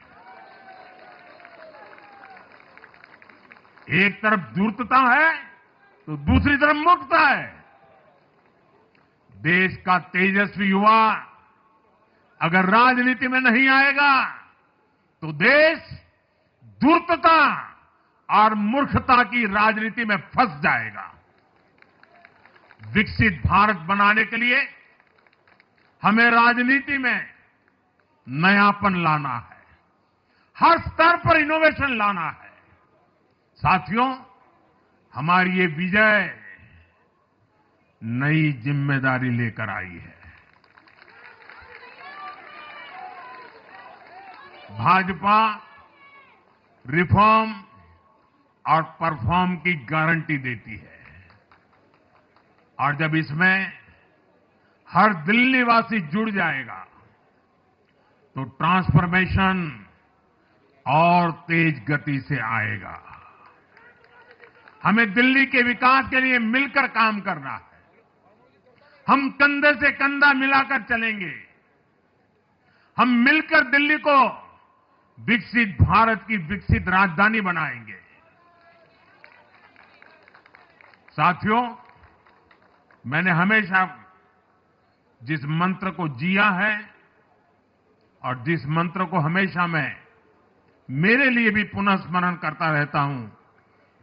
एक तरफ धूर्तता है तो दूसरी तरफ मूर्खता है। देश का तेजस्वी युवा अगर राजनीति में नहीं आएगा तो देश धूर्तता और मूर्खता की राजनीति में फंस जाएगा। विकसित भारत बनाने के लिए हमें राजनीति में नयापन लाना है, हर स्तर पर इनोवेशन लाना है। साथियों, हमारी ये विजय नई जिम्मेदारी लेकर आई है। भाजपा रिफॉर्म और परफॉर्म की गारंटी देती है और जब इसमें हर दिल्लीवासी जुड़ जाएगा तो ट्रांसफॉर्मेशन और तेज गति से आएगा। हमें दिल्ली के विकास के लिए मिलकर काम करना है। हम कंधे से कंधा मिलाकर चलेंगे। हम मिलकर दिल्ली को विकसित भारत की विकसित राजधानी बनाएंगे। साथियों, मैंने हमेशा जिस मंत्र को जिया है और जिस मंत्र को हमेशा मैं मेरे लिए भी पुनः स्मरण करता रहता हूं,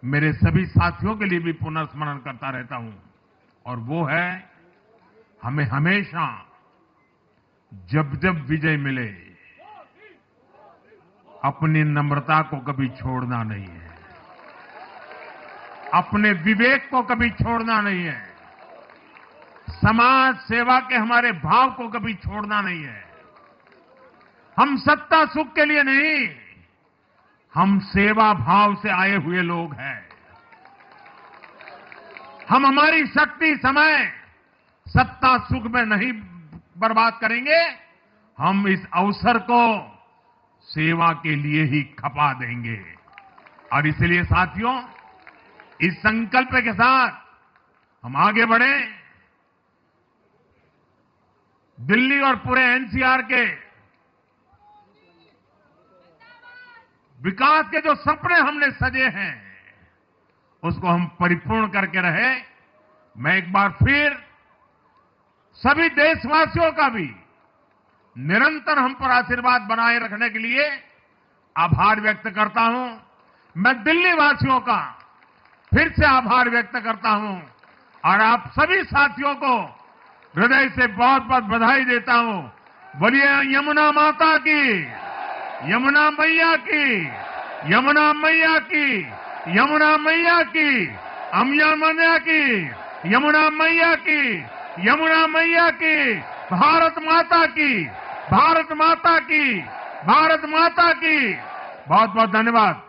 मेरे सभी साथियों के लिए भी पुनः स्मरण करता रहता हूं, और वो है हमें हमेशा जब जब विजय मिले अपनी नम्रता को कभी छोड़ना नहीं है, अपने विवेक को कभी छोड़ना नहीं है, समाज सेवा के हमारे भाव को कभी छोड़ना नहीं है। हम सत्ता सुख के लिए नहीं, हम सेवा भाव से आए हुए लोग हैं। हम हमारी शक्ति समय सत्ता सुख में नहीं बर्बाद करेंगे, हम इस अवसर को सेवा के लिए ही खपा देंगे। और इसलिए साथियों, इस संकल्प के साथ हम आगे बढ़े। दिल्ली और पूरे एनसीआर के विकास के जो सपने हमने सजे हैं, उसको हम परिपूर्ण करके रहे। मैं एक बार फिर सभी देशवासियों का भी निरंतर हम पर आशीर्वाद बनाए रखने के लिए आभार व्यक्त करता हूं। मैं दिल्ली वासियों का फिर से आभार व्यक्त करता हूं और आप सभी साथियों को हृदय से बहुत बहुत बधाई देता हूं। बोलिए यमुना माता की, यमुना मैया की, यमुना मैया की, यमुना मैया की, यमुना की, यमुना मैया की, यमुना मैया की, भारत माता की, भारत माता की, भारत माता की। बहुत बहुत धन्यवाद।